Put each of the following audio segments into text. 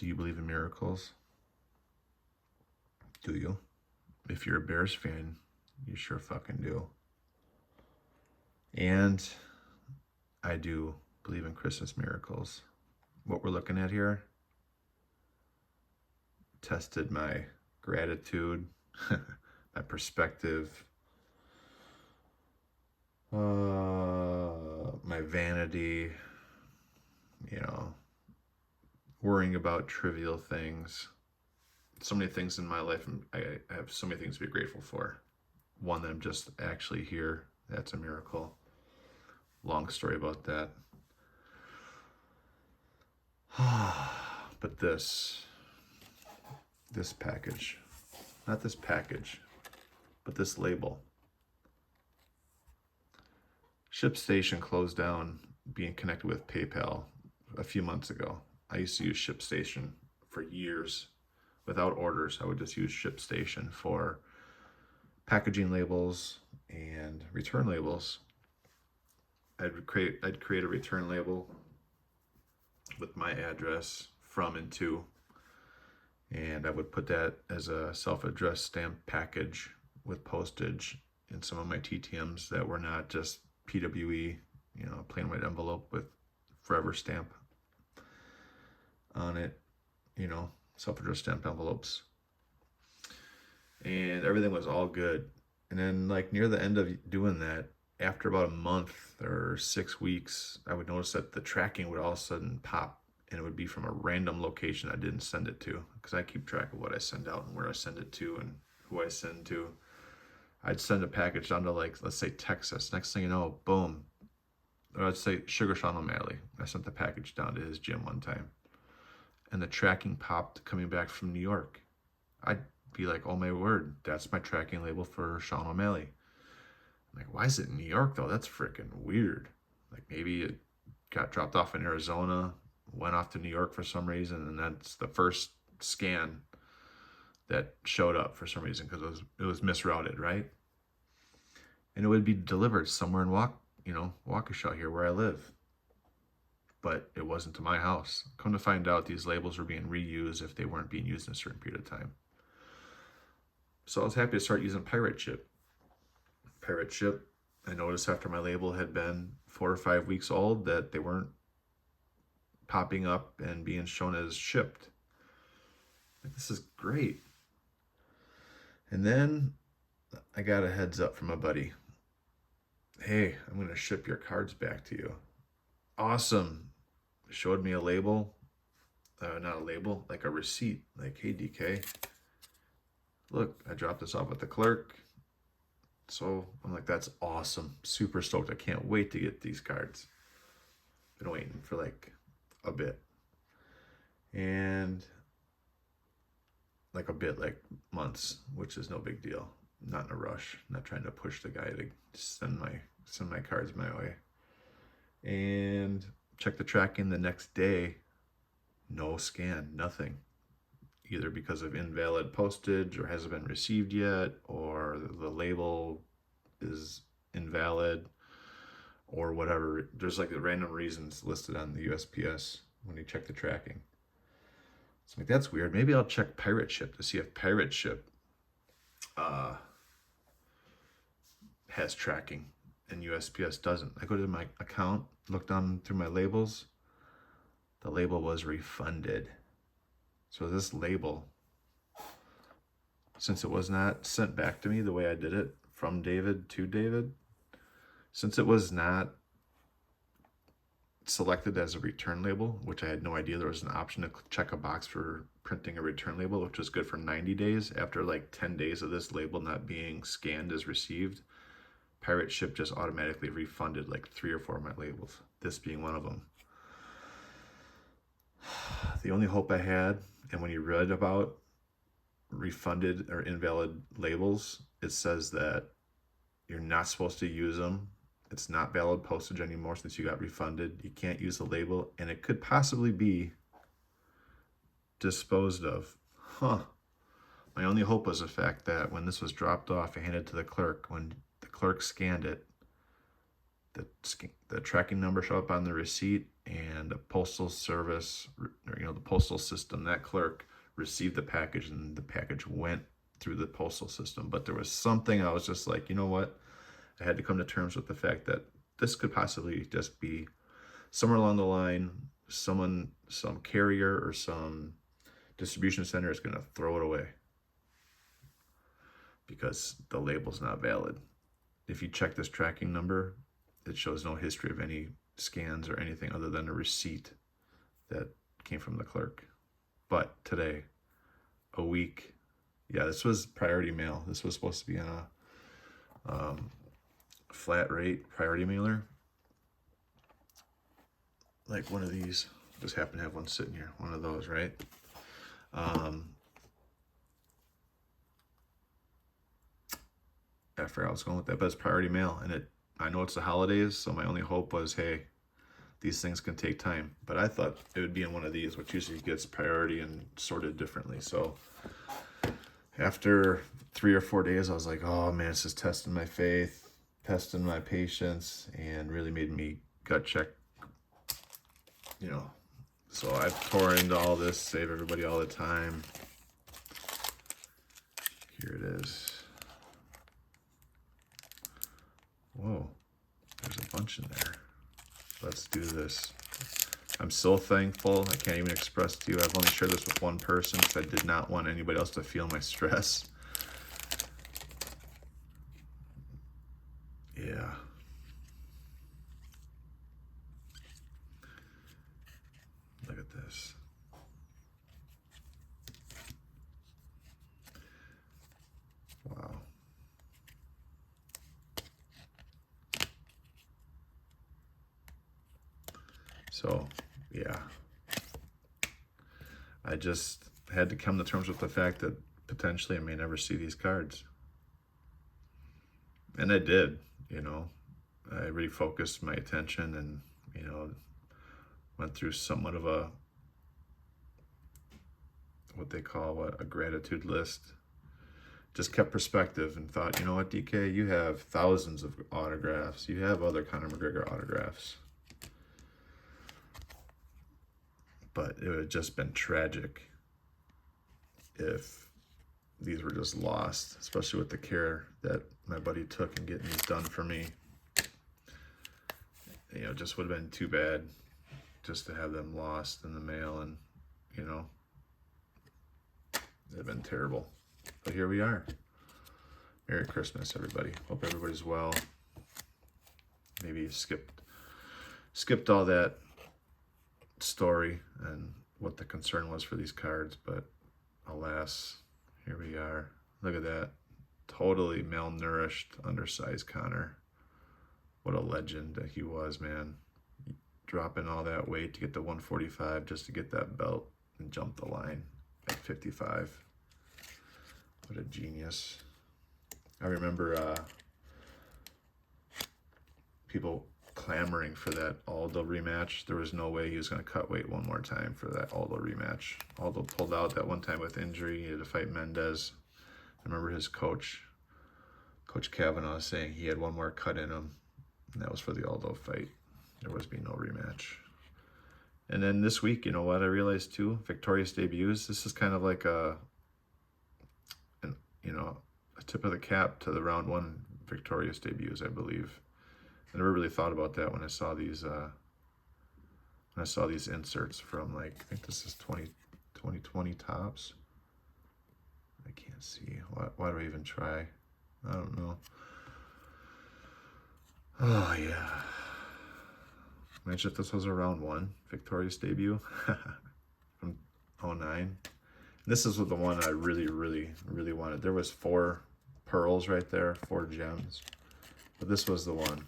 Do you believe in miracles? Do you? If you're a Bears fan, you sure fucking do. And I do believe in Christmas miracles. What we're looking at here tested my gratitude, my perspective, my vanity, worrying about trivial things. So many things in my life, I have so many things to be grateful for. One, that I'm just actually here. That's a miracle. Long story about that. But this package, not this package, but this label. ShipStation closed down being connected with PayPal a few months ago. I used to use ShipStation for years. Without orders, I would just use ShipStation for packaging labels and return labels. I'd create a return label with my address from and to, and I would put that as a self-addressed stamp package with postage in some of my TTMs that were not just PWE, plain white envelope with forever stamp on it, self-addressed stamp envelopes. And everything was all good. And then like near the end of doing that, after about a month or 6 weeks, I would notice that the tracking would all of a sudden pop, and it would be from a random location I didn't send it to, because I keep track of what I send out and where I send it to and who I send to. I'd send a package down to, like, let's say Texas. Next thing you know, boom. Or I'd say Sugar Sean O'Malley. I sent the package down to his gym one time, and the tracking popped coming back from New York. I'd be like, oh my word, that's my tracking label for Sean O'Malley. I'm like, why is it in New York though? That's freaking weird. Like maybe it got dropped off in Arizona, went off to New York for some reason, and that's the first scan that showed up for some reason, because it was misrouted, right? And it would be delivered somewhere in Waukesha here where I live. But it wasn't to my house. Come to find out, these labels were being reused if they weren't being used in a certain period of time. So I was happy to start using Pirate Ship. Pirate Ship, I noticed after my label had been 4 or 5 weeks old that they weren't popping up and being shown as shipped. Like, this is great. And then I got a heads up from a buddy. Hey, I'm going to ship your cards back to you. Awesome. Showed me a label. Not a label, like a receipt. Like, hey, DK, look, I dropped this off at the clerk. So I'm like, that's awesome. Super stoked. I can't wait to get these cards. Been waiting for like a bit. And like months, which is no big deal. Not in a rush. Not trying to push the guy to send my cards my way. And check the tracking the next day. No scan, nothing. Either because of invalid postage or hasn't been received yet, or the label is invalid, or whatever. There's like the random reasons listed on the USPS when you check the tracking. So I'm like, that's weird. Maybe I'll check Pirate Ship to see if Pirate Ship has tracking and USPS doesn't. I go to my account, look down through my labels. The label was refunded. So this label, since it was not sent back to me the way I did it, from David to David, since it was not selected as a return label, which I had no idea there was an option to check a box for printing a return label, which was good for 90 days. After like 10 days of this label not being scanned as received, Pirate Ship just automatically refunded like 3 or 4 of my labels, this being one of them. The only hope I had, and when you read about refunded or invalid labels, it says that you're not supposed to use them. It's not valid postage anymore since you got refunded. You can't use the label, and it could possibly be disposed of. My only hope was the fact that when this was dropped off and handed to the clerk, when the clerk scanned it, the tracking number show up on the receipt, and the postal service, or, the postal system, that clerk received the package, and the package went through the postal system. But there was something I was just like, you know what? I had to come to terms with the fact that this could possibly just be somewhere along the line, some carrier or some distribution center is going to throw it away because the label's not valid. If you check this tracking number, it shows no history of any scans or anything other than a receipt that came from the clerk. But today, a week, yeah, this was priority mail. This was supposed to be on a flat rate priority mailer. Like one of these. Just happen to have one sitting here. One of those, right? I forgot I was going with that, but it's priority mail. And I know it's the holidays, so my only hope was, hey, these things can take time. But I thought it would be in one of these, which usually gets priority and sorted differently. So after 3 or 4 days, I was like, oh man, this is testing my faith, testing my patience, and really made me gut check, So I've tore into all this, save everybody all the time. Here it is. Whoa, there's a bunch in there. Let's do this. I'm so thankful. I can't even express to you. I've only shared this with one person because I did not want anybody else to feel my stress. Yeah. Look at this. Wow. So, yeah. I just had to come to terms with the fact that potentially I may never see these cards. And I did, I refocused my attention and, went through somewhat of what they call a gratitude list. Just kept perspective and thought, you know what, DK, you have thousands of autographs. You have other Conor McGregor autographs. But it would have just been tragic if these were just lost, especially with the care that my buddy took in getting these done for me. It just would have been too bad just to have them lost in the mail, and, it'd have been terrible. But here we are. Merry Christmas, everybody. Hope everybody's well. Maybe you skipped all that story and what the concern was for these cards, but alas, here we are. Look at that. Totally malnourished, undersized Conor. What a legend that he was, man. Dropping all that weight to get to 145 just to get that belt and jump the line at 55. What a genius. I remember people clamoring for that Aldo rematch. There was no way he was going to cut weight one more time for that Aldo rematch. Aldo pulled out that one time with injury. He had to fight Mendez. I remember his coach, Coach Kavanaugh, saying he had one more cut in him, and that was for the Aldo fight. There was be no rematch. And then this week, you know what I realized too? Victorious debuts. This is kind of like a tip of the cap to the round one victorious debuts, I believe. I never really thought about that when I saw these inserts from, like, I think this is 2020 tops. I can't see. Why do I even try? I don't know. Oh yeah. Imagine if this was a round one victorious debut from 09. This is the one I really, really, really wanted. There was 4 pearls right there, 4 gems. But this was the one.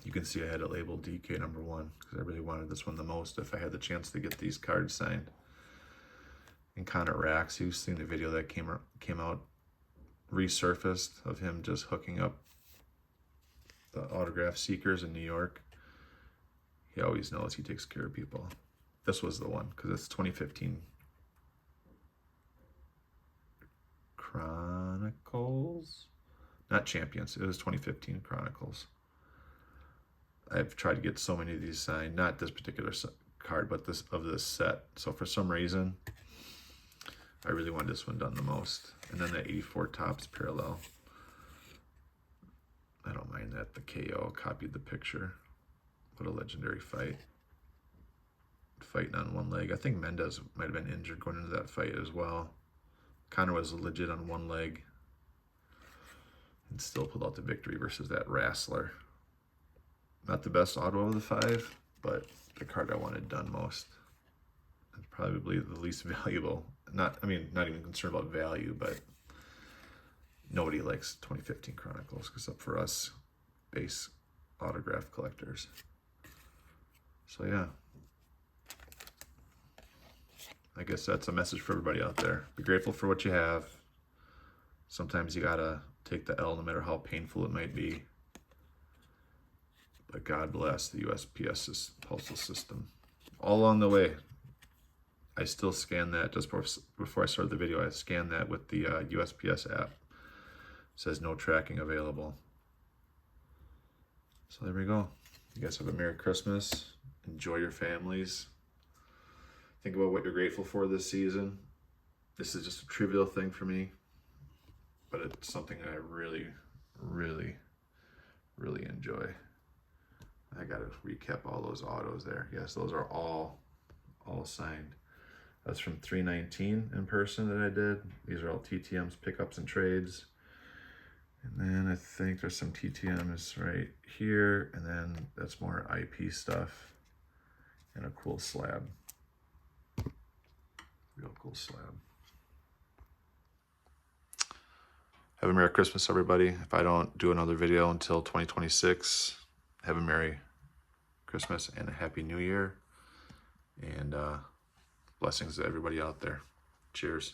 You can see I had it labeled DK number 1 because I really wanted this one the most if I had the chance to get these cards signed. And Conor Racks, you've seen the video that came out, resurfaced, of him just hooking up the autograph seekers in New York. He always knows he takes care of people. This was the one because it's 2015 Chronicles, not Champions. It was 2015 Chronicles. I've tried to get so many of these signed, not this particular card, but this set. So for some reason, I really want this one done the most. And then the 84 Topps parallel. I don't mind that. The KO copied the picture. What a legendary fight. Fighting on one leg. I think Mendez might have been injured going into that fight as well. Conor was legit on one leg and still pulled out the victory versus that wrestler. Not the best auto of the 5, but the card I wanted done most. And probably the least valuable. Not even concerned about value, but nobody likes 2015 Chronicles except for us base autograph collectors. So yeah, I guess that's a message for everybody out there. Be grateful for what you have. Sometimes you gotta take the L no matter how painful it might be. But God bless the USPS postal system. All along the way, I still scan that. Just before I started the video, I scanned that with the USPS app. It says no tracking available. So there we go. You guys have a Merry Christmas. Enjoy your families. Think about what you're grateful for this season. This is just a trivial thing for me, but it's something I really, really, really enjoy. I gotta recap all those autos there. Yes, those are all signed. That's from 319 in person that I did. These are all TTMs, pickups, and trades. And then I think there's some TTMs right here, and then that's more IP stuff and a cool slab. Real cool slab. Have a Merry Christmas, everybody. If I don't do another video until 2026, have a Merry Christmas and a Happy New Year. And blessings to everybody out there. Cheers.